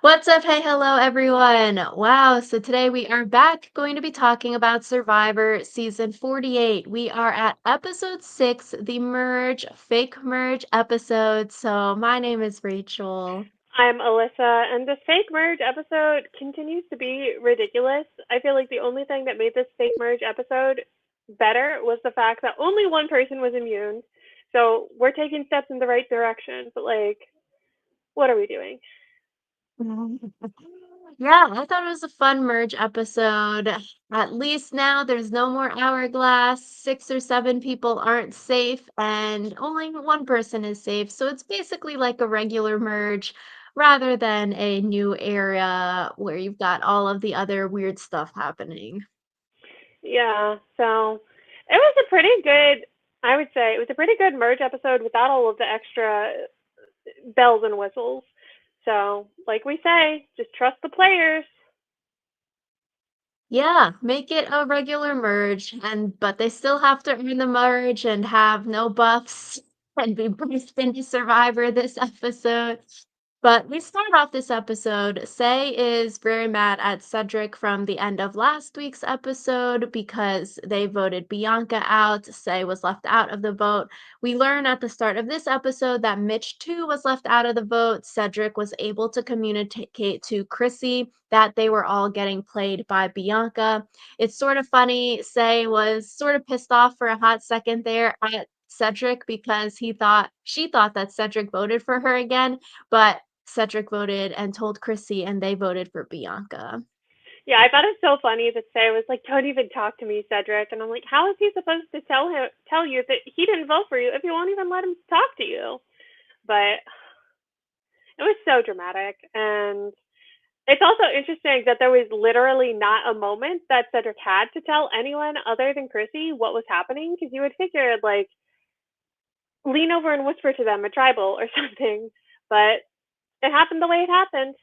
What's up? Hey, hello, everyone. Wow, so today we are back going to be talking about Survivor season 48. We are at episode 6, the merge, fake merge episode. So, my name is Rachel. I'm Alyssa, and this fake merge episode continues to be ridiculous. I feel like the only thing that made this fake merge episode better was the fact that only one person was immune. So we're taking steps in the right direction, but what are we doing? Yeah, I thought it was a fun merge episode. At least now there's no more hourglass. 6 or 7 people aren't safe, and only one person is safe. So it's basically like a regular merge rather than a new area where you've got all of the other weird stuff happening. Yeah, so it was a pretty good, I would say, it was a pretty good merge episode without all of the extra bells and whistles. So, like we say, just trust the players. Yeah, make it a regular merge, and but they still have to earn the merge and have no buffs and be briefed into Survivor this episode. But we start off this episode. Say is very mad at Cedric from the end of last week's episode because they voted Bianca out. Say was left out of the vote. We learn at the start of this episode that Mitch too was left out of the vote. Cedric was able to communicate to Chrissy that they were all getting played by Bianca. It's sort of funny. Say was sort of pissed off for a hot second there at Cedric because she thought that Cedric voted for her again, but Cedric voted and told Chrissy, and they voted for Bianca. Yeah, I thought it was so funny that Say was like, "Don't even talk to me, Cedric," and I'm like, "How is he supposed to tell you that he didn't vote for you if you won't even let him talk to you?" But it was so dramatic, and it's also interesting that there was literally not a moment that Cedric had to tell anyone other than Chrissy what was happening, because you would figure lean over and whisper to them a tribal or something, but it happened the way it happened.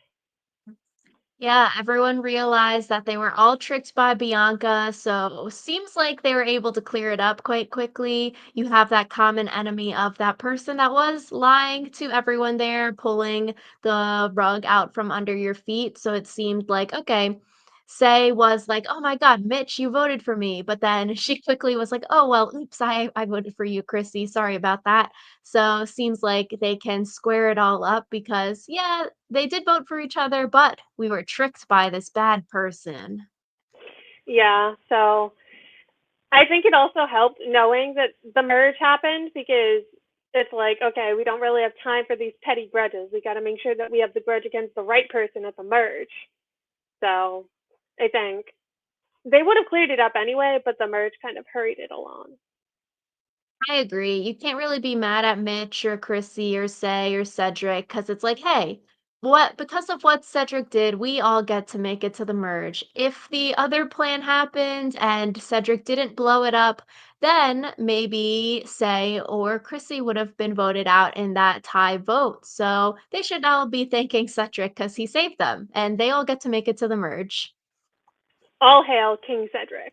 Yeah, everyone realized that they were all tricked by Bianca, so seems like they were able to clear it up quite quickly. You have that common enemy of that person that was lying to everyone there, pulling the rug out from under your feet. So it seemed like, okay, Say was like, "Oh my God, Mitch, you voted for me." But then she quickly was like, "Oh, well, oops, I voted for you, Chrissy. Sorry about that." So seems like they can square it all up because, yeah, they did vote for each other, but we were tricked by this bad person. Yeah, so I think it also helped knowing that the merge happened, because it's like, okay, we don't really have time for these petty grudges. We got to make sure that we have the grudge against the right person at the merge. So I think they would have cleared it up anyway, but the merge kind of hurried it along. I agree. You can't really be mad at Mitch or Chrissy or Say or Cedric because it's like, hey, what because of what Cedric did, we all get to make it to the merge. If the other plan happened and Cedric didn't blow it up, then maybe Say or Chrissy would have been voted out in that tie vote. So they should all be thanking Cedric because he saved them, and they all get to make it to the merge. All hail King Cedric.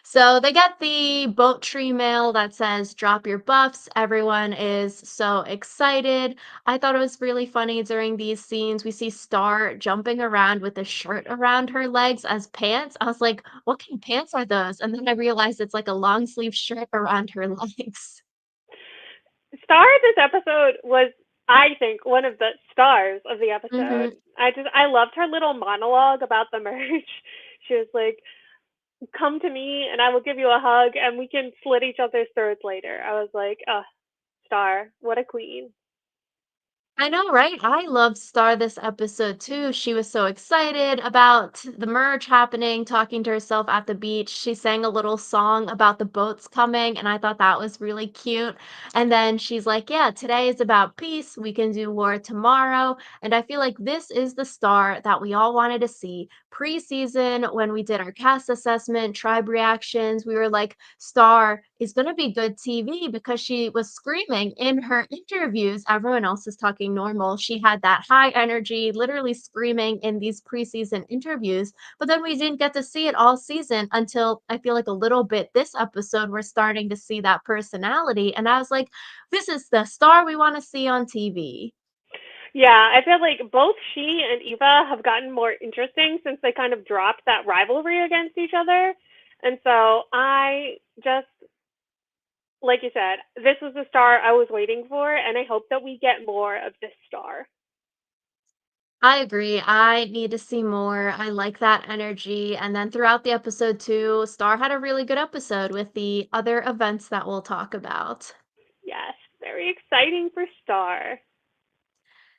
So they get the boat tree mail that says drop your buffs. Everyone is so excited. I thought it was really funny during these scenes. We see Star jumping around with a shirt around her legs as pants. I was like, what kind of pants are those? And then I realized it's like a long sleeve shirt around her legs. Star this episode was, I think, one of the stars of the episode. I loved her little monologue about the merge. She was like, "Come to me and I will give you a hug and we can slit each other's throats later." I was like, "Oh, Star, what a queen." I know, right? I loved Star this episode too. She was so excited about the merge happening, talking to herself at the beach. She sang a little song about the boats coming, and I thought that was really cute. And then she's like, yeah, today is about peace. We can do war tomorrow. And I feel like this is the Star that we all wanted to see. Pre-season, when we did our cast assessment, tribe reactions, we were like, Star is going to be good TV because she was screaming in her interviews. Everyone else is talking normal. She had that high energy, literally screaming in these preseason interviews. But then we didn't get to see it all season until I feel like a little bit this episode, we're starting to see that personality. And I was like, this is the Star we want to see on TV. Yeah, I feel like both she and Eva have gotten more interesting since they kind of dropped that rivalry against each other. And so I just, like you said, this was the star I was waiting for, and I hope that we get more of this star. I agree. I need to see more. I like that energy. And then throughout the episode too, Star had a really good episode with the other events that we'll talk about. Yes, very exciting for Star.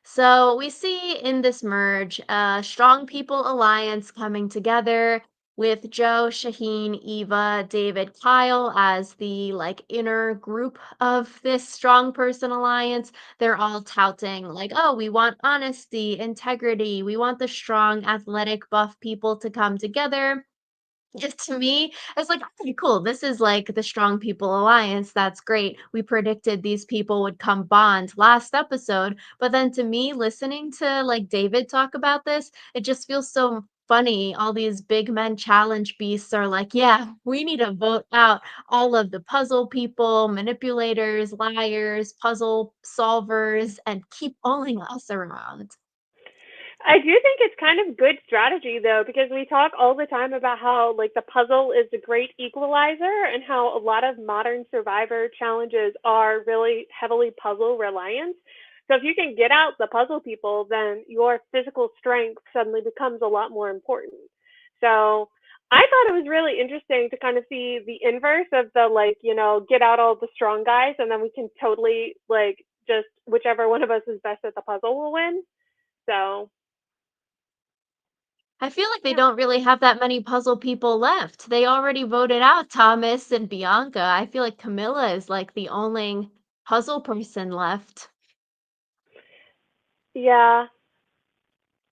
So we see in this merge a strong people alliance coming together with Joe, Shaheen, Eva, David, Kyle as the like inner group of this strong person alliance. They're all touting like, oh, we want honesty, integrity. We want the strong, athletic, buff people to come together. To me, it's like, "Okay, cool. This is like the Strong People Alliance. That's great. We predicted these people would come bond last episode." But then to me, listening to like David talk about this, it just feels so funny. All these big men challenge beasts are like, yeah, we need to vote out all of the puzzle people, manipulators, liars, puzzle solvers, and keep owning us around. I do think it's kind of good strategy though, because we talk all the time about how like the puzzle is a great equalizer and how a lot of modern survivor challenges are really heavily puzzle reliant. So if you can get out the puzzle people, then your physical strength suddenly becomes a lot more important. So I thought it was really interesting to kind of see the inverse of the like, get out all the strong guys and then we can totally like just whichever one of us is best at the puzzle will win. So I feel like they yeah. don't really have that many puzzle people left. They already voted out Thomas and Bianca. I feel like Camilla is like the only puzzle person left. Yeah.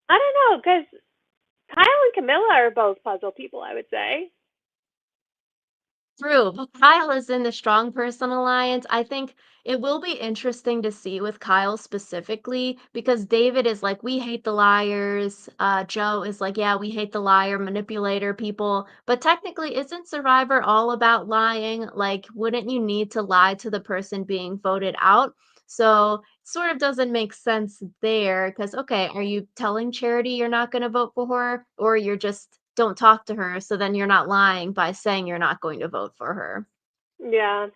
I don't know, because Kyle and Camilla are both puzzle people, I would say. True, but Kyle is in the Strong Person Alliance. I think it will be interesting to see with Kyle specifically because David is like, we hate the liars. Joe is like, yeah, we hate the liar, manipulator people. But technically, isn't Survivor all about lying? Like, wouldn't you need to lie to the person being voted out? So it sort of doesn't make sense there because, okay, are you telling Charity you're not going to vote for her or you're just don't talk to her so then you're not lying by saying you're not going to vote for her? Yeah.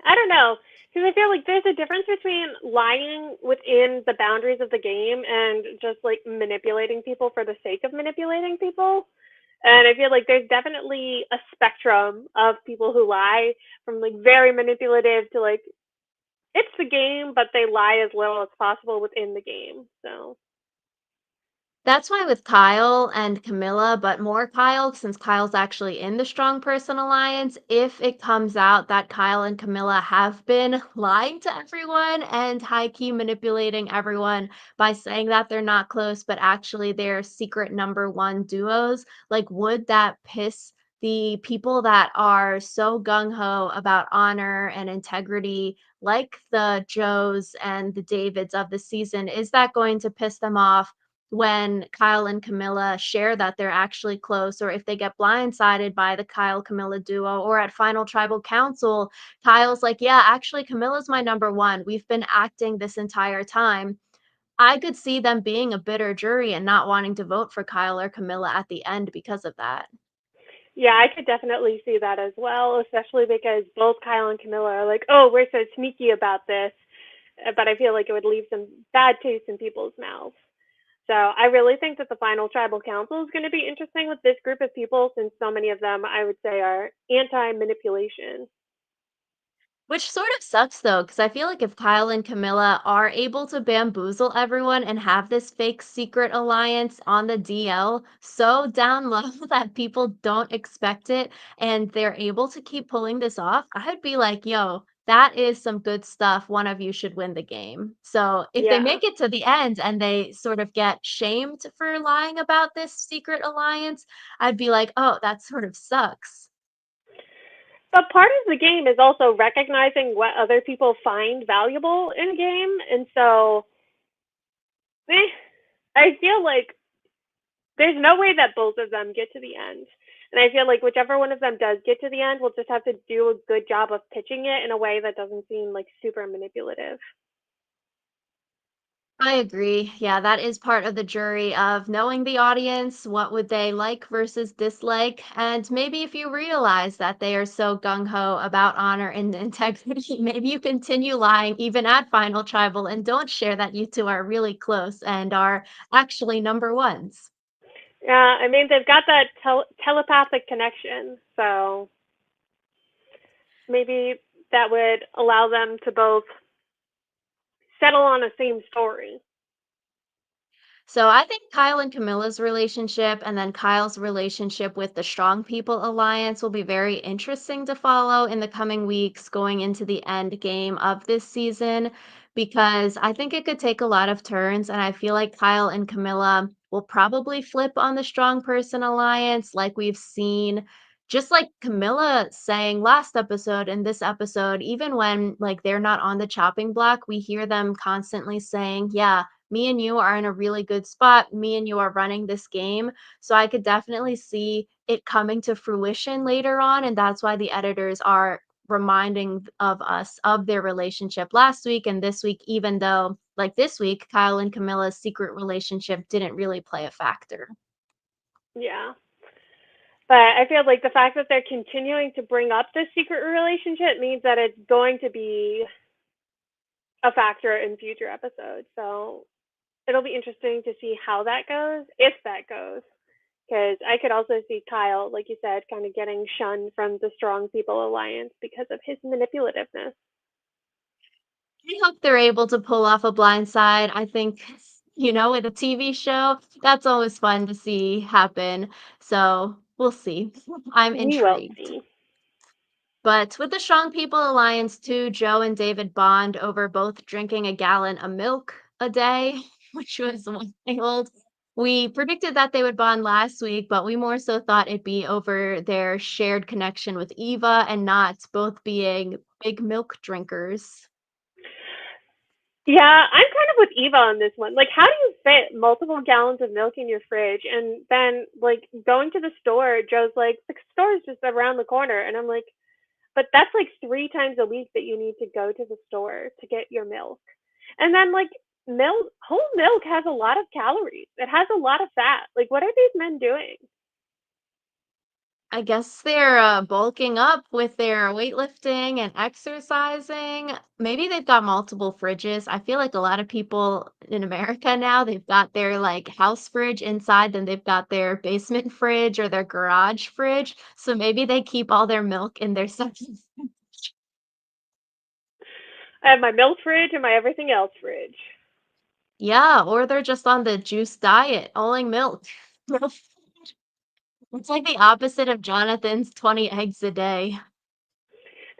I don't know, because I feel like there's a difference between lying within the boundaries of the game and just like manipulating people for the sake of manipulating people. And I feel like there's definitely a spectrum of people who lie from like very manipulative to like it's the game, but they lie as little as possible within the game. So, That's why with Kyle and Camilla, but more Kyle, since Kyle's actually in the Strong Person Alliance, if it comes out that Kyle and Camilla have been lying to everyone and high key manipulating everyone by saying that they're not close, but actually they're secret number one duos, like, would that piss the people that are so gung ho about honor and integrity, like the Joes and the Davids of the season? Is that going to piss them off when Kyle and Camilla share that they're actually close, or if they get blindsided by the Kyle Camilla duo, or at Final Tribal Council, Kyle's like, yeah, actually, Camilla's my number one. We've been acting this entire time. I could see them being a bitter jury and not wanting to vote for Kyle or Camilla at the end because of that. yeah, I could definitely see that as well, especially because both Kyle and Camilla are like, oh, we're so sneaky about this. But I feel like it would leave some bad taste in people's mouths. So I really think that the final tribal council is going to be interesting with this group of people since so many of them, I would say, are anti manipulation. Which sort of sucks though, because I feel like if Kyle and Camilla are able to bamboozle everyone and have this fake secret alliance on the DL so down low that people don't expect it and they're able to keep pulling this off, I'd be like, yo, that is some good stuff. One of you should win the game. So if they Yeah. make it to the end and they sort of get shamed for lying about this secret alliance, I'd be like, oh, that sort of sucks. But part of the game is also recognizing what other people find valuable in a game. And so I feel like there's no way that both of them get to the end. And I feel like whichever one of them does get to the end, we'll just have to do a good job of pitching it in a way that doesn't seem like super manipulative. I agree. Yeah, that is part of the jury of knowing the audience, what would they like versus dislike, and maybe if you realize that they are so gung ho about honor and integrity, maybe you continue lying even at Final Tribal and don't share that you two are really close and are actually number ones. Yeah, I mean they've got that telepathic connection, so maybe that would allow them to both settle on a same story. So I think Kyle and Camilla's relationship and then Kyle's relationship with the Strong People Alliance will be very interesting to follow in the coming weeks going into the end game of this season because I think it could take a lot of turns and I feel like Kyle and Camilla will probably flip on the Strong Person Alliance like we've seen just like Camilla saying last episode and this episode even when like they're not on the chopping block we hear them constantly saying yeah me and you are in a really good spot. Me and you are running this game. So I could definitely see it coming to fruition later on. And that's why the editors are reminding of us of their relationship last week and this week, even though, like this week, Kyle and Camilla's secret relationship didn't really play a factor. Yeah. But I feel like the fact that they're continuing to bring up this secret relationship means that it's going to be a factor in future episodes. So it'll be interesting to see how that goes, if that goes. Because I could also see Kyle, like you said, kind of getting shunned from the Strong People Alliance because of his manipulativeness. I hope they're able to pull off a blind side. I think, with a TV show, that's always fun to see happen. So we'll see. I'm We will intrigued. see. But with the Strong People Alliance too, Joe and David bond over both drinking a gallon of milk a day, which was wild. We predicted that they would bond last week, but we more so thought it'd be over their shared connection with Eva and not both being big milk drinkers. Yeah, I'm kind of with Eva on this one. Like, how do you fit multiple gallons of milk in your fridge? And then, like, going to the store, Joe's like, the store's just around the corner. And I'm like, but that's like 3 times a week that you need to go to the store to get your milk. And then, like, whole milk has a lot of calories, it has a lot of fat. Like, what are these men doing? I guess they're bulking up with their weightlifting and exercising. Maybe they've got multiple fridges. I feel like a lot of people in America now, they've got their like house fridge inside, then they've got their basement fridge or their garage fridge. So maybe they keep all their milk in their second. I have my milk fridge and my everything else fridge. Yeah, or they're just on the juice diet, only milk. No food. It's like the opposite of Jonathan's 20 eggs a day.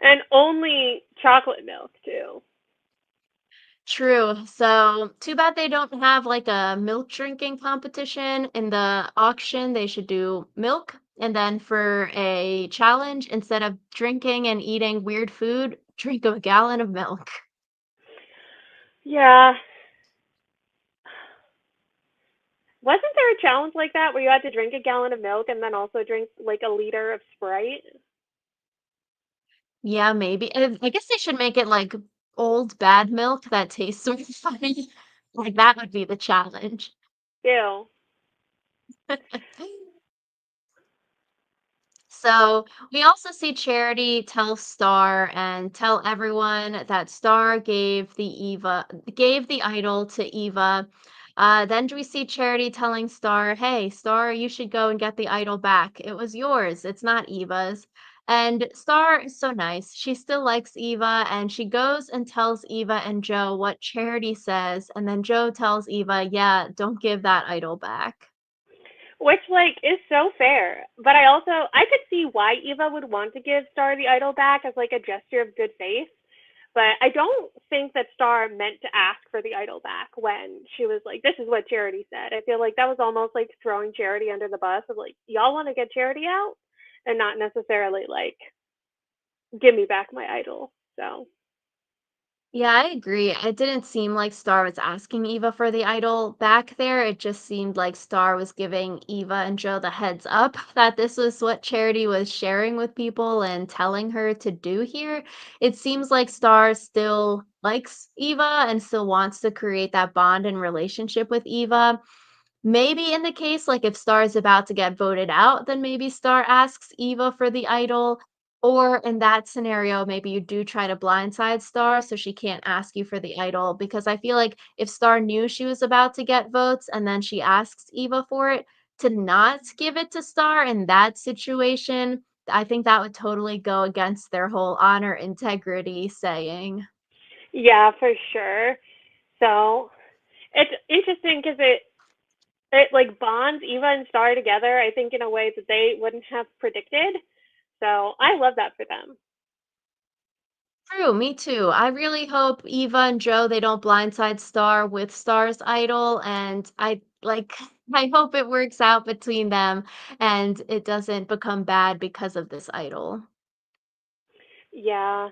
And only chocolate milk, too. True. So, too bad they don't have like a milk drinking competition in the auction. They should do milk. And then for a challenge, instead of drinking and eating weird food, drink a gallon of milk. Yeah. Wasn't there a challenge like that where you had to drink a gallon of milk and then also drink like a liter of Sprite? Yeah, maybe. I guess they should make it like old bad milk that tastes sort of funny. Like that would be the challenge. Ew. So we also see Charity tell Star and tell everyone that Star gave the idol to Eva. Then we see Charity telling Star, "Hey, Star, you should go and get the idol back. It was yours. It's not Eva's." And Star is so nice. She still likes Eva, and she goes and tells Eva and Joe what Charity says, and then Joe tells Eva, "Yeah, don't give that idol back." Which like is so fair. But I could see why Eva would want to give Star the idol back as like a gesture of good faith. But I don't think that Star meant to ask for the idol back when she was like, "This is what Charity said." I feel like that was almost like throwing Charity under the bus of like, "Y'all want to get Charity out," and not necessarily like, "Give me back my idol." So Yeah, I agree. It didn't seem like Star was asking Eva for the idol back there. It just seemed like Star was giving Eva and Joe the heads up that this was what Charity was sharing with people and telling her to do here. It seems like Star still likes Eva and still wants to create that bond and relationship with Eva. Maybe in the case, like if Star is about to get voted out, then maybe Star asks Eva for the idol. Or in that scenario, maybe you do try to blindside Star so she can't ask you for the idol. Because I feel like if Star knew she was about to get votes and then she asks Eva for it, to not give it to Star in that situation, I think that would totally go against their whole honor integrity saying. Yeah, for sure. So it's interesting because it like bonds Eva and Star together. I think in a way that they wouldn't have predicted. So I love that for them. True, me too. I really hope Eva and Joe they don't blindside Star with Star's idol, and I like I hope it works out between them and it doesn't become bad because of this idol. Yeah.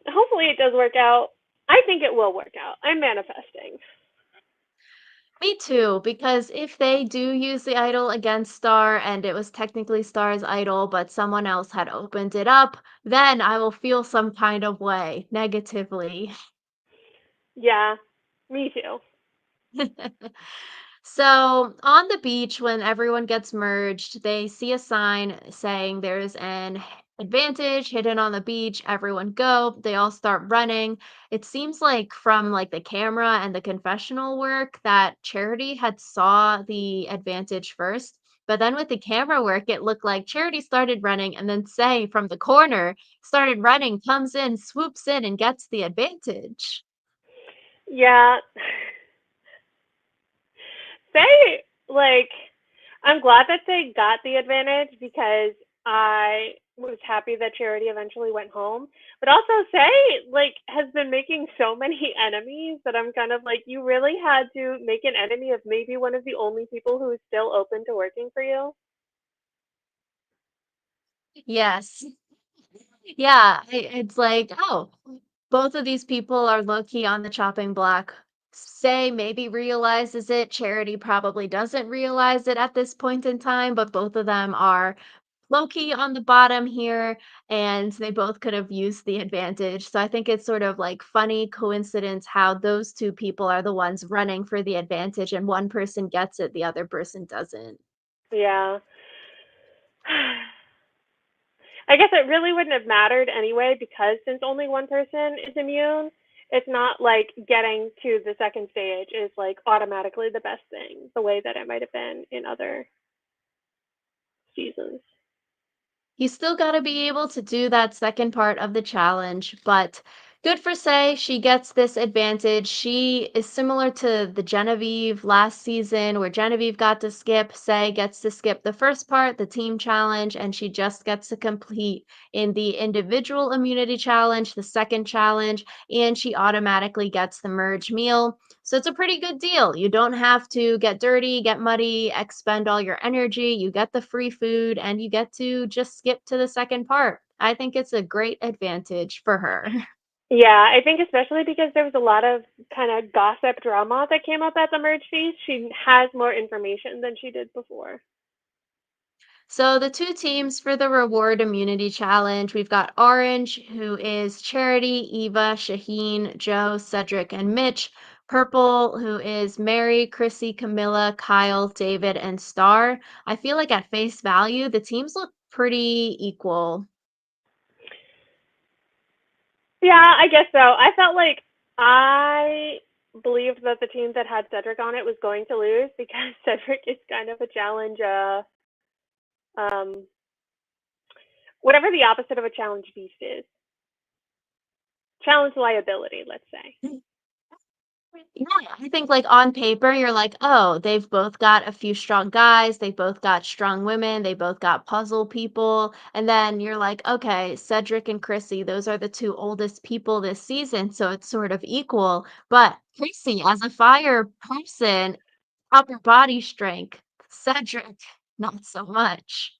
Hopefully it does work out. I think it will work out. I'm manifesting. Me too, because if they do use the idol against Star and it was technically Star's idol, but someone else had opened it up, then I will feel some kind of way negatively. Yeah. Me too. So on the beach, when everyone gets merged, they see a sign saying there's an advantage hidden on the beach. Everyone go. They all start running. It seems like from like the camera and the confessional work that Charity had saw the advantage first. But then with the camera work, it looked like Charity started running and then Say from the corner started running, comes in, swoops in, and gets the advantage. Yeah. They like I'm glad that they got the advantage because I was happy that Charity eventually went home. But also Say like has been making so many enemies that I'm kind of like you really had to make an enemy of maybe one of the only people who is still open to working for you. Yes. Yeah, it's like, oh, both of these people are low key on the chopping block. Say maybe realizes it. Charity probably doesn't realize it at this point in time, but both of them are low key on the bottom here, and they both could have used the advantage. So I think it's sort of like funny coincidence how those two people are the ones running for the advantage, and one person gets it, the other person doesn't. Yeah. I guess it really wouldn't have mattered anyway because since only one person is immune, it's not like getting to the second stage is like automatically the best thing, the way that it might have been in other seasons. You still gotta be able to do that second part of the challenge, but good for Say. She gets this advantage. She is similar to the Genevieve last season, where Genevieve got to skip. Say gets to skip the first part, the team challenge, and she just gets to complete in the individual immunity challenge, the second challenge, and she automatically gets the merge meal. So it's a pretty good deal. You don't have to get dirty, get muddy, expend all your energy. You get the free food and you get to just skip to the second part. I think it's a great advantage for her. Yeah, I think especially because there was a lot of kind of gossip drama that came up at the merge feast, she has more information than she did before. So the two teams for the reward immunity challenge, we've got Orange, who is Charity, Eva, Shaheen, Joe, Cedric, and Mitch. Purple, who is Mary, Chrissy, Camilla, Kyle, David, and Star. I feel like at face value, the teams look pretty equal. Yeah, I guess so. I felt like I believed that the team that had Cedric on it was going to lose because Cedric is kind of a challenge um whatever the opposite of a challenge beast is. Challenge liability, let's say. Yeah, I think like on paper, you're like, oh, they've both got a few strong guys, they both got strong women, they both got puzzle people. And then you're like, okay, Cedric and Chrissy, those are the two oldest people this season, so it's sort of equal. But Chrissy, as a fire person, upper body strength, Cedric, not so much.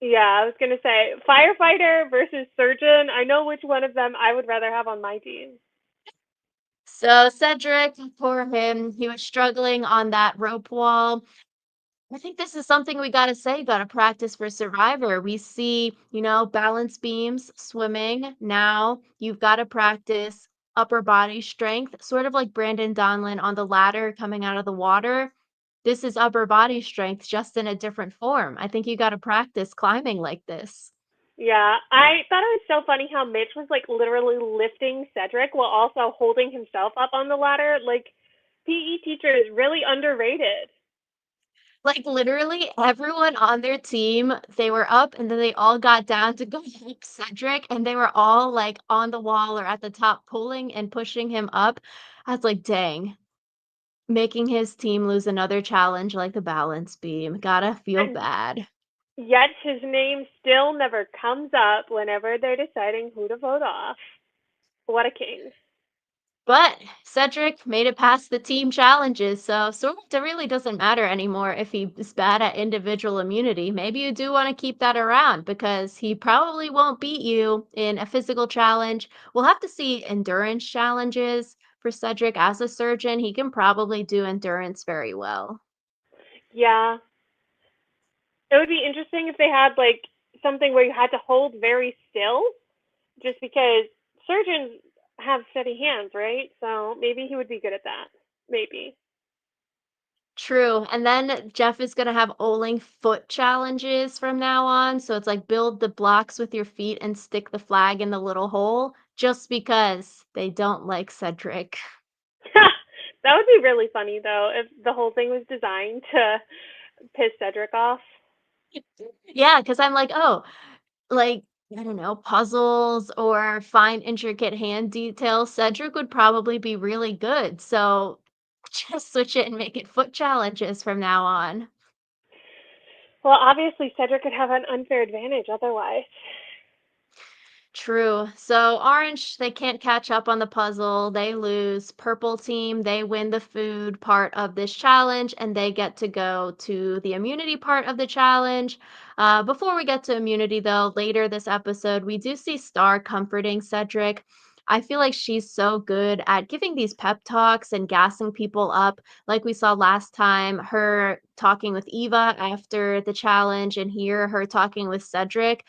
Yeah, I was gonna say firefighter versus surgeon. I know which one of them I would rather have on my team. So Cedric, poor him, he was struggling on that rope wall. I think this is something we gotta say, gotta practice for Survivor. We see, balance beams, swimming. Now you've got to practice upper body strength, sort of like Brandon Donlin on the ladder coming out of the water. This is upper body strength just in a different form. I think you got to practice climbing like this. Yeah, I thought it was so funny how Mitch was like literally lifting Cedric while also holding himself up on the ladder. Like, PE teacher is really underrated. Like, literally everyone on their team, they were up and then they all got down to go help Cedric, and they were all, like, on the wall or at the top pulling and pushing him up. I was like, "Dang, making his team lose another challenge like the balance beam. Gotta feel And bad." yet his name still never comes up whenever they're deciding who to vote off. What a king. But Cedric made it past the team challenges, so sort of it really doesn't matter anymore if he is bad at individual immunity. Maybe you do want to keep that around because he probably won't beat you in a physical challenge. We'll have to see endurance challenges for Cedric as a surgeon. He can probably do endurance very well. Yeah, it would be interesting if they had like something where you had to hold very still, just because surgeons have steady hands, right? So maybe he would be good at that. Maybe. True, and then Jeff is gonna have Oling foot challenges from now on, so it's like build the blocks with your feet and stick the flag in the little hole, just because they don't like Cedric. That would be really funny though if the whole thing was designed to piss Cedric off. Yeah, because 'cause I'm like, "Oh, like, I don't know, puzzles or find intricate hand details, Cedric would probably be really good, so just switch it and make it foot challenges from now on." Well, obviously Cedric could have an unfair advantage otherwise. True. So orange, they can't catch up on the puzzle. They lose. Purple team, they win the food part of this challenge and they get to go to the immunity part of the challenge. Before we get to immunity, though, later this episode, we do see Star comforting Cedric. I feel like she's so good at giving these pep talks and gassing people up, like we saw last time, her talking with Eva after the challenge, and here her talking with Cedric.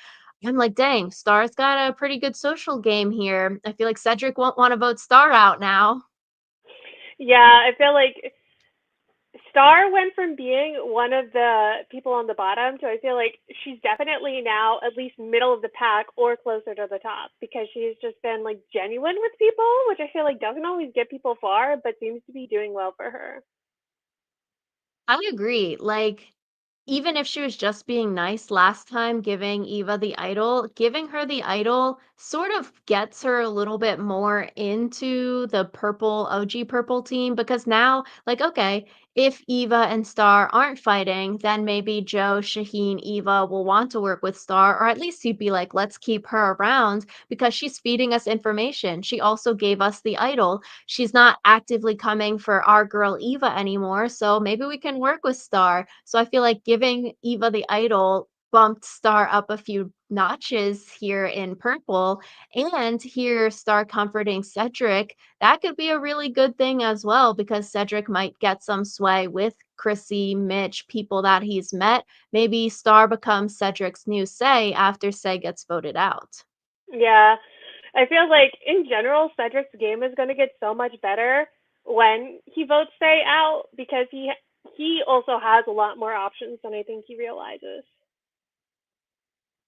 I'm like, dang, Star's got a pretty good social game here. I feel like Cedric won't want to vote Star out now. Yeah, I feel like Star went from being one of the people on the bottom to I feel like she's definitely now at least middle of the pack or closer to the top because she's just been like genuine with people, which I feel like doesn't always get people far, but seems to be doing well for her. I agree. Like, even if she was just being nice last time, giving Eva the idol, giving her the idol sort of gets her a little bit more into the purple OG purple team because now, like, okay, if Eva and Star aren't fighting, then maybe Joe, Shaheen, Eva will want to work with Star, or at least he'd be like, let's keep her around because she's feeding us information. She also gave us the idol. She's not actively coming for our girl Eva anymore, so maybe we can work with Star. So I feel like giving Eva the idol bumped Star up a few notches here in purple, and here Star comforting Cedric. That could be a really good thing as well because Cedric might get some sway with Chrissy, Mitch, people that he's met. Maybe Star becomes Cedric's new say after Say gets voted out. Yeah, I feel like in general, Cedric's game is going to get so much better when he votes Faye out because he also has a lot more options than I think he realizes.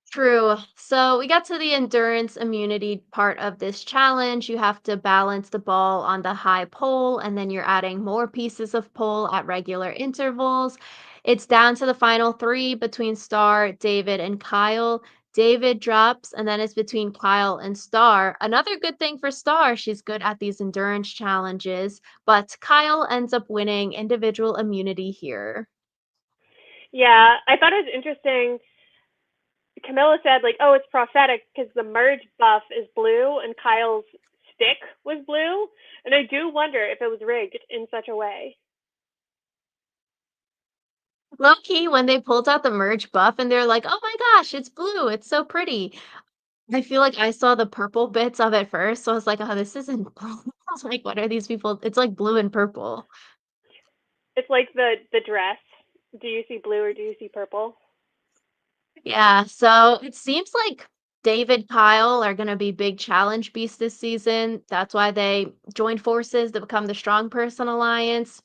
True. So we got to the endurance immunity part of this challenge. You have to balance the ball on the high pole, and then you're adding more pieces of pole at regular intervals. It's down to the final three between Star, David, and Kyle. David drops, and then it's between Kyle and Star. Another good thing for Star, she's good at these endurance challenges, but Kyle ends up winning individual immunity here. Yeah, I thought it was interesting. Camilla said like, "Oh, it's prophetic because the merge buff is blue and Kyle's stick was blue," and I do wonder if it was rigged in such a way. Low key, when they pulled out the merge buff and they're like, "Oh my gosh, it's blue, it's so pretty." I feel like I saw the purple bits of it first, so I was like, "Oh, this isn't blue." I was like, "What are these people?" It's like blue and purple. It's like the dress. Do you see blue or do you see purple? Yeah, so it seems like David, Kyle are gonna be big challenge beasts this season. That's why they joined forces to become the Strong Person Alliance.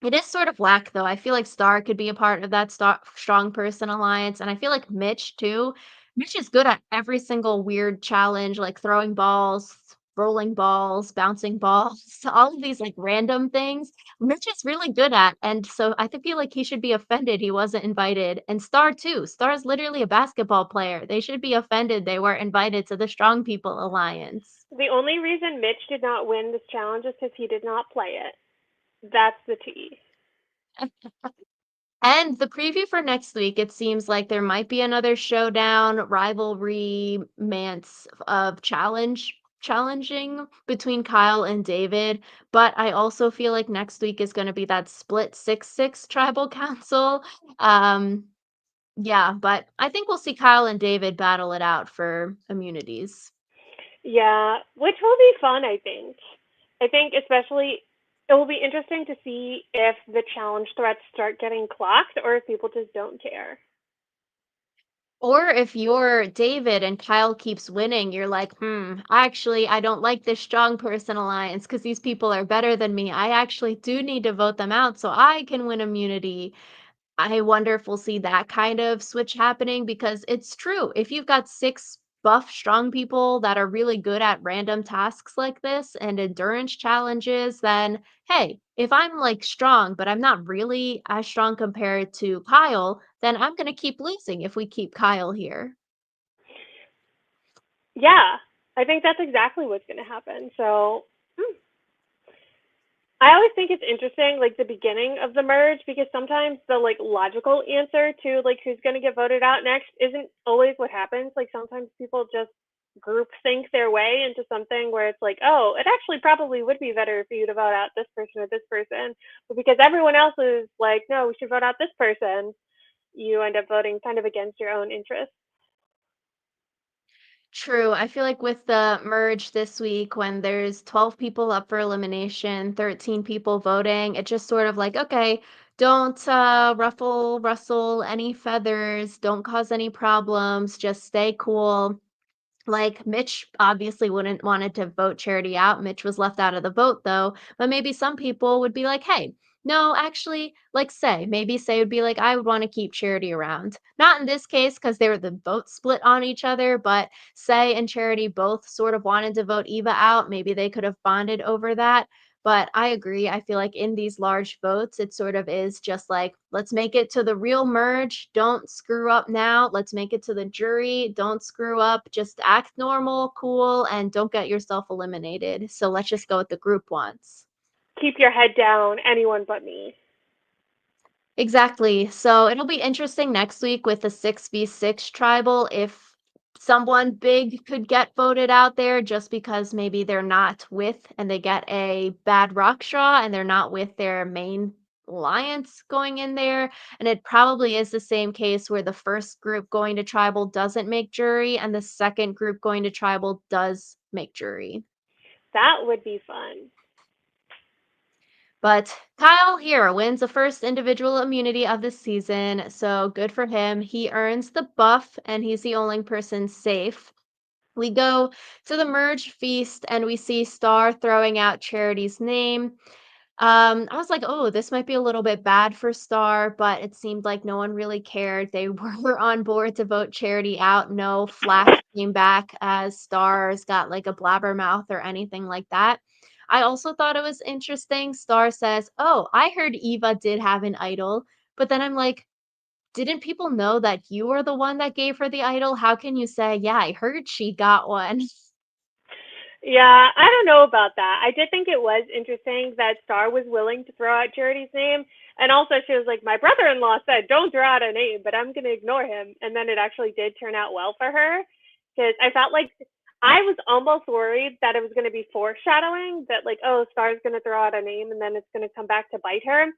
It is sort of whack, though. I feel like Star could be a part of that strong person alliance, and I feel like Mitch too. Mitch is good at every single weird challenge, like throwing balls, rolling balls, bouncing balls, all of these like random things. Mitch is really good at, and so feel like he should be offended he wasn't invited. And Star too. Star's literally a basketball player. They should be offended they weren't invited to the Strong People Alliance. The only reason Mitch did not win this challenge is because he did not play it. That's the tea. And the preview for next week, it seems like there might be another showdown, rivalry, mance of challenging between Kyle and David. But I also feel like next week is going to be that split 6-6 tribal council. Um, yeah, but I think we'll see Kyle and David battle it out for immunities. Yeah, which will be fun, I think. I think especially it will be interesting to see if the challenge threats start getting clocked or if people just don't care. Or if you're David and Kyle keeps winning, you're like, actually, I don't like this strong person alliance because these people are better than me. I actually do need to vote them out so I can win immunity. I wonder if we'll see that kind of switch happening because it's true. If you've got 6 buff, strong people that are really good at random tasks like this and endurance challenges, then hey, if I'm like strong, but I'm not really as strong compared to Kyle, then I'm going to keep losing if we keep Kyle here. Yeah, I think that's exactly what's going to happen. So I always think it's interesting, like the beginning of the merge, because sometimes the like logical answer to like who's going to get voted out next isn't always what happens. Like sometimes people just group think their way into something where it's like, oh, it actually probably would be better for you to vote out this person or this person, but because everyone else is like, no, we should vote out this person, you end up voting kind of against your own interests. True. I feel like with the merge this week, when there's 12 people up for elimination, 13 people voting, it just sort of like, okay, don't rustle any feathers, don't cause any problems, just stay cool. Like, Mitch obviously wouldn't wanted to vote Charity out. Mitch was left out of the vote though, but maybe some people would be like, "Hey, no, actually, like Say would be like, I would want to keep Charity around." Not in this case because they were the vote split on each other, but Say and Charity both sort of wanted to vote Eva out. Maybe they could have bonded over that. But I agree. I feel like in these large votes, it sort of is just like, let's make it to the real merge. Don't screw up now. Let's make it to the jury. Don't screw up. Just act normal, cool, and don't get yourself eliminated. So let's just go with the group ones. Keep your head down, anyone but me. Exactly. So it'll be interesting next week with the 6v6 tribal if someone big could get voted out there just because maybe they're not with and they get a bad rock straw and they're not with their main alliance going in there. And it probably is the same case where the first group going to tribal doesn't make jury and the second group going to tribal does make jury. That would be fun. But Kyle here wins the first individual immunity of the season, so good for him. He earns the buff, and he's the only person safe. We go to the merge feast, and we see Star throwing out Charity's name. I was like, "Oh, this might be a little bit bad for Star," but it seemed like no one really cared. They were on board to vote Charity out. No flack came back as Star's got like a blabbermouth or anything like that. I also thought it was interesting. Star says, "Oh, I heard Eva did have an idol," but then I'm like, "Didn't people know that you were the one that gave her the idol? How can you say, 'Yeah, I heard she got one'?" Yeah, I don't know about that. I did think it was interesting that Star was willing to throw out Charity's name. And also, she was like, my brother in law said, don't throw out a name, but I'm going to ignore him. And then it actually did turn out well for her because I felt like I was almost worried that it was going to be foreshadowing that, like, oh, Star's going to throw out a name and then it's going to come back to bite her.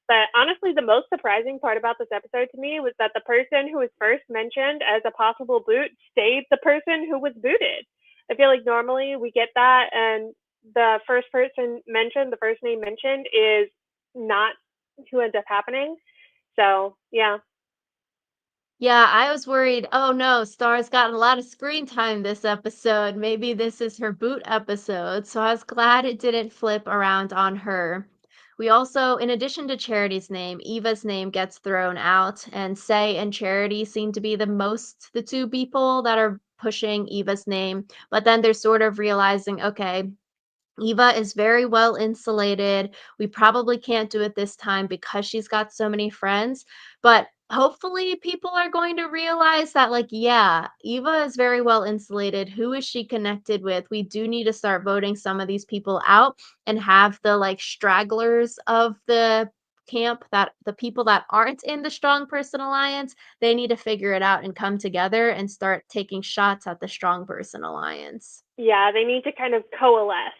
But honestly, the most surprising part about this episode to me was that the person who was first mentioned as a possible boot stayed the person who was booted. I feel like normally we get that, and the first person mentioned, the first name mentioned, is not who ends up happening. So, yeah. Yeah, I was worried, "Oh, no, Star's gotten a lot of screen time this episode. Maybe this is her boot episode." So I was glad it didn't flip around on her. We also, in addition to Charity's name, Eva's name gets thrown out, and Say and Charity seem to be the two people that are pushing Eva's name. But then they're sort of realizing, okay, Eva is very well insulated. We probably can't do it this time because she's got so many friends, but hopefully people are going to realize that, like, yeah, Eva is very well insulated. Who is she connected with? We do need to start voting some of these people out and have the like stragglers of the camp, that the people that aren't in the strong person alliance, they need to figure it out and come together and start taking shots at the strong person alliance. Yeah, they need to kind of coalesce.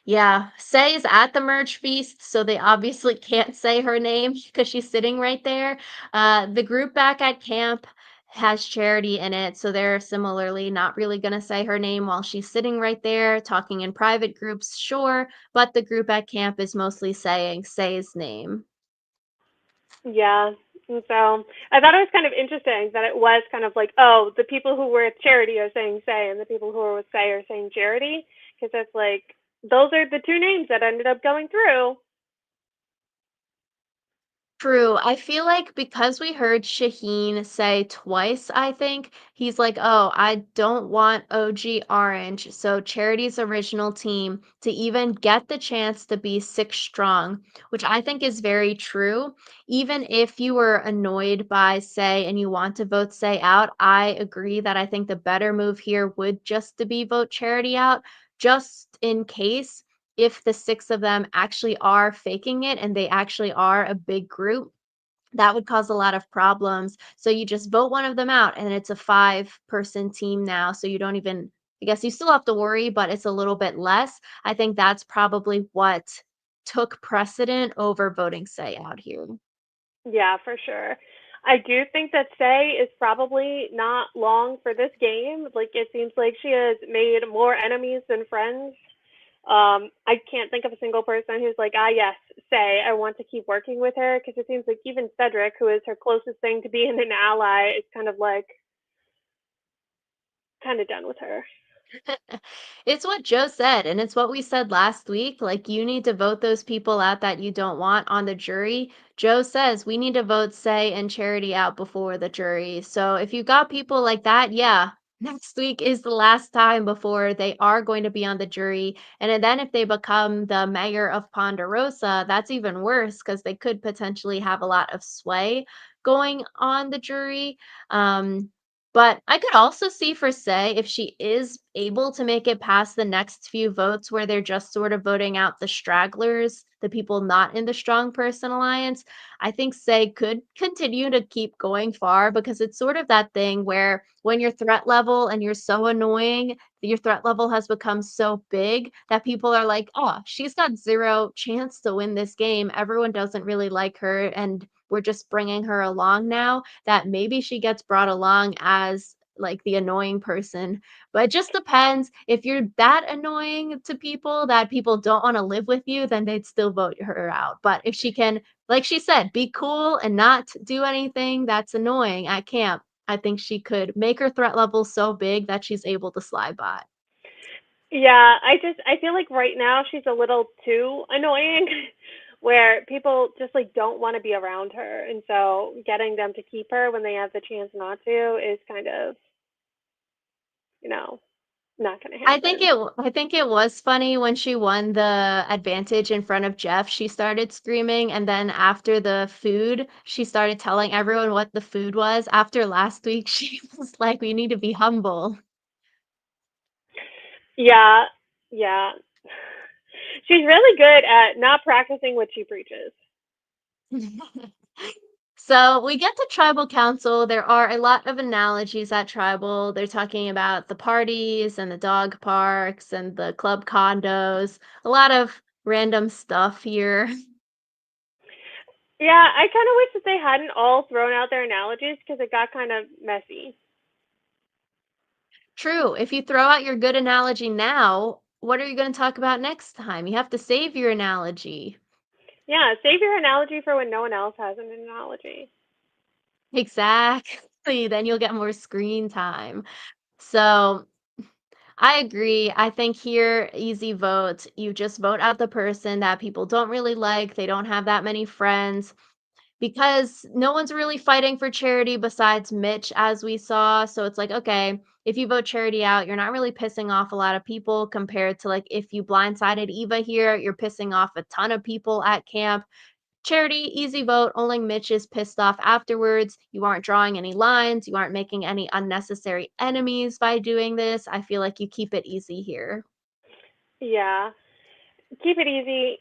Yeah, Say is at the merge feast, so they obviously can't say her name because she's sitting right there. The group back at camp has Charity in it, so they're similarly not really going to say her name while she's sitting right there talking in private groups, sure, but the group at camp is mostly saying Say's name. Yeah. And so I thought it was kind of interesting that it was kind of like, oh, the people who were with Charity are saying Say, and the people who are with Say are saying Charity, because it's like those are the two names that ended up going through. True. I feel like because we heard Shaheen say twice, I think, he's like, oh, I don't want OG Orange, so Charity's original team, to even get the chance to be 6 strong, which I think is very true. Even if you were annoyed by Say and you want to vote Say out, I agree that I think the better move here would just to be vote Charity out, just in case if the 6 of them actually are faking it and they actually are a big group, that would cause a lot of problems. So you just vote one of them out and it's a 5-person team now, so you don't even, I guess you still have to worry, but it's a little bit less. I think that's probably what took precedent over voting Say out here. Yeah, for sure. I do think that Say is probably not long for this game. Like it seems like she has made more enemies than friends. I can't think of a single person who's like, ah, yes, Say, I want to keep working with her, because it seems like even Cedric, who is her closest thing to being an ally, is kind of like, kind of done with her. It's what Joe said, and it's what we said last week. Like, you need to vote those people out that you don't want on the jury. Joe says we need to vote Say and Charity out before the jury. So if you got people like that, yeah, next week is the last time before they are going to be on the jury. And then if they become the mayor of Ponderosa, that's even worse because they could potentially have a lot of sway going on the jury. But I could also see for Say, if she is able to make it past the next few votes where they're just sort of voting out the stragglers, the people not in the strong person alliance, I think Say could continue to keep going far because it's sort of that thing where when your threat level and you're so annoying, your threat level has become so big that people are like, oh, she's got zero chance to win this game. Everyone doesn't really like her, and we're just bringing her along now, that maybe she gets brought along as like the annoying person. But it just depends. If you're that annoying to people that people don't want to live with you, then they'd still vote her out. But if she can, like she said, be cool and not do anything that's annoying at camp, I think she could make her threat level so big that she's able to slide by. Yeah, I feel like right now she's a little too annoying where people just like don't want to be around her, and so getting them to keep her when they have the chance not to is kind of, you know, not going to happen. I think it was funny when she won the advantage in front of Jeff, she started screaming, and then after the food, she started telling everyone what the food was. After last week, she was like, "We need to be humble." Yeah, yeah. She's really good at not practicing what she preaches. So we get to tribal council. There are a lot of analogies at tribal. They're talking about the parties and the dog parks and the club condos. A lot of random stuff here. Yeah, I kind of wish that they hadn't all thrown out their analogies because it got kind of messy. True. If you throw out your good analogy now, what are you going to talk about next time? You have to save your analogy. Yeah, save your analogy for when no one else has an analogy. Exactly, then you'll get more screen time. So, I agree. I think here, easy vote. You just vote out the person that people don't really like, they don't have that many friends, because no one's really fighting for Charity besides Mitch, as we saw. So it's like, okay, if you vote Charity out, you're not really pissing off a lot of people compared to like if you blindsided Eva here, you're pissing off a ton of people at camp. Charity, easy vote. Only Mitch is pissed off afterwards. You aren't drawing any lines. You aren't making any unnecessary enemies by doing this. I feel like you keep it easy here. Yeah. Keep it easy.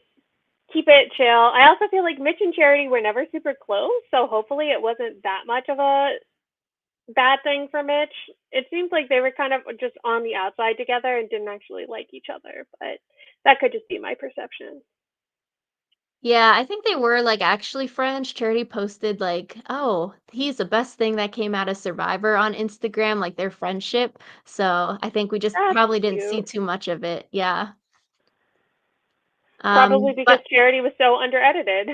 Keep it chill. I also feel like Mitch and Charity were never super close, so hopefully it wasn't that much of a bad thing for Mitch. It seems like they were kind of just on the outside together and didn't actually like each other, but that could just be my perception. Yeah, I think they were like actually friends. Charity posted like, "Oh, he's the best thing that came out of Survivor" on Instagram, like their friendship. So I think we just That's probably didn't see cute. too much of it. Yeah. Probably because But Charity was so under edited.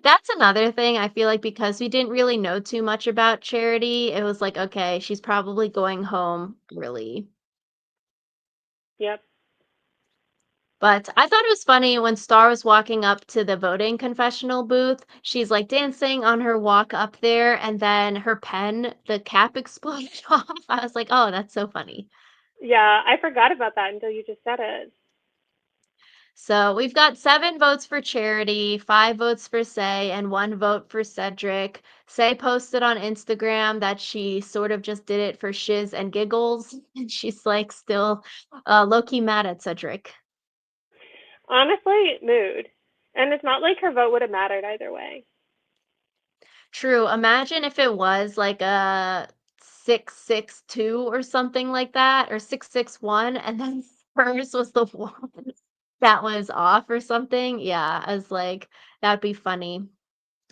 that's another thing. I feel like because we didn't really know too much about Charity, it was like, okay, she's probably going home early. Yep. But I thought it was funny when Star was walking up to the voting confessional booth. She's like dancing on her walk up there, and then her pen, the cap exploded off. I was like, oh, that's so funny. Yeah, I forgot about that until you just said it. So we've got 7 votes for Charity, 5 votes for Say, and 1 vote for Cedric. Say posted on Instagram that she sort of just did it for shiz and giggles, and she's like still low key mad at Cedric. Honestly, mood. And it's not like her vote would have mattered either way. True. Imagine if it was like a 662 or something like that, or 661, and then hers was the one that was off or something. Yeah, I was like, that'd be funny.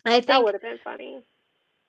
I That think would have been funny.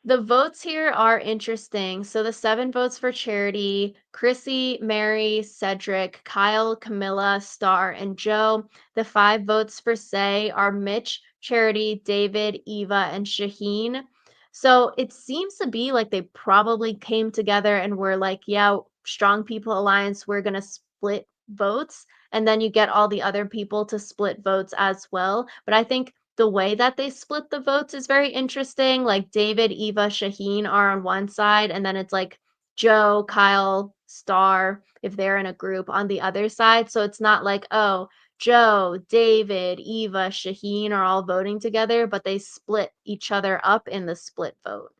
the votes here are interesting. So the 7 votes for Charity, Chrissy, Mary, Cedric, Kyle, Camilla, Star, and Joe. The 5 votes for Say are Mitch, Charity, David, Eva, and Shaheen. So it seems to be like they probably came together and were like, yeah, Strong People Alliance, we're going to split votes. And then you get all the other people to split votes as well. But I think the way that they split the votes is very interesting. Like David, Eva, Shaheen are on one side, and then it's like Joe, Kyle, Star, if they're in a group on the other side. So it's not like, oh, Joe, David, Eva, Shaheen are all voting together, but they split each other up in the split vote.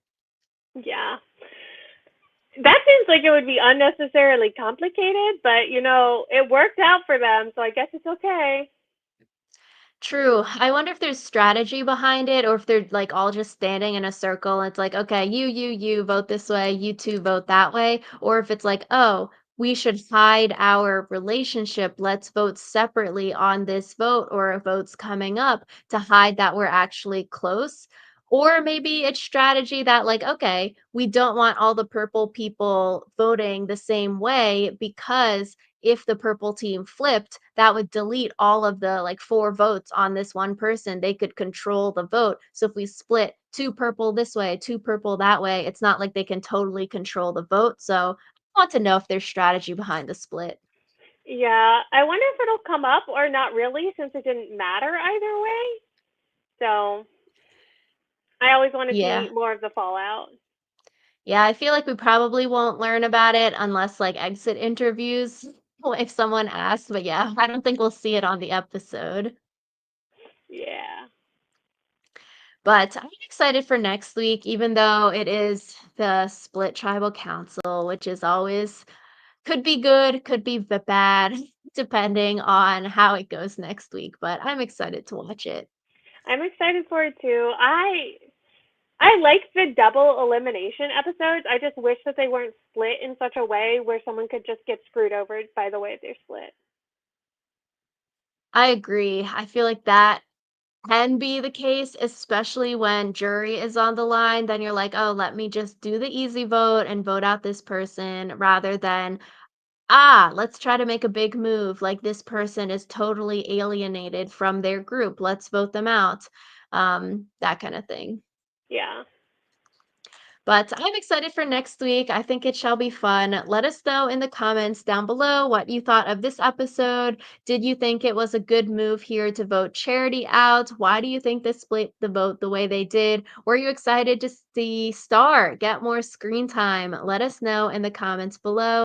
Yeah. That seems like it would be unnecessarily complicated, but it worked out for them, so I guess it's okay. True. I wonder if there's strategy behind it or if they're like all just standing in a circle. And it's like, okay, you vote this way, you two vote that way. Or if it's like, oh, we should hide our relationship. Let's vote separately on this vote or votes coming up to hide that we're actually close. Or maybe it's strategy that, like, okay, we don't want all the purple people voting the same way because if the purple team flipped, that would delete all of the like 4 votes on this one person. They could control the vote. So if we split 2 purple this way, 2 purple that way, it's not like they can totally control the vote. So I want to know if there's strategy behind the split. Yeah, I wonder if it'll come up or not really since it didn't matter either way. So I always want to Yeah. see more of the fallout. Yeah, I feel like we probably won't learn about it unless like exit interviews if someone asks, but yeah, I don't think we'll see it on the episode. Yeah. But I'm excited for next week, even though it is the split tribal council, which is always could be good, could be bad, depending on how it goes next week. But I'm excited to watch it. I'm excited for it too. I like the double elimination episodes. I just wish that they weren't split in such a way where someone could just get screwed over by the way they're split. I agree. I feel like that can be the case, especially when jury is on the line. Then you're like, oh, let me just do the easy vote and vote out this person rather than let's try to make a big move. Like this person is totally alienated from their group. Let's vote them out. That kind of thing. Yeah. But I'm excited for next week. I think it shall be fun. Let us know in the comments down below what you thought of this episode. Did you think it was a good move here to vote Charity out? Why do you think they split the vote the way they did? Were you excited to see Star get more screen time? Let us know in the comments below.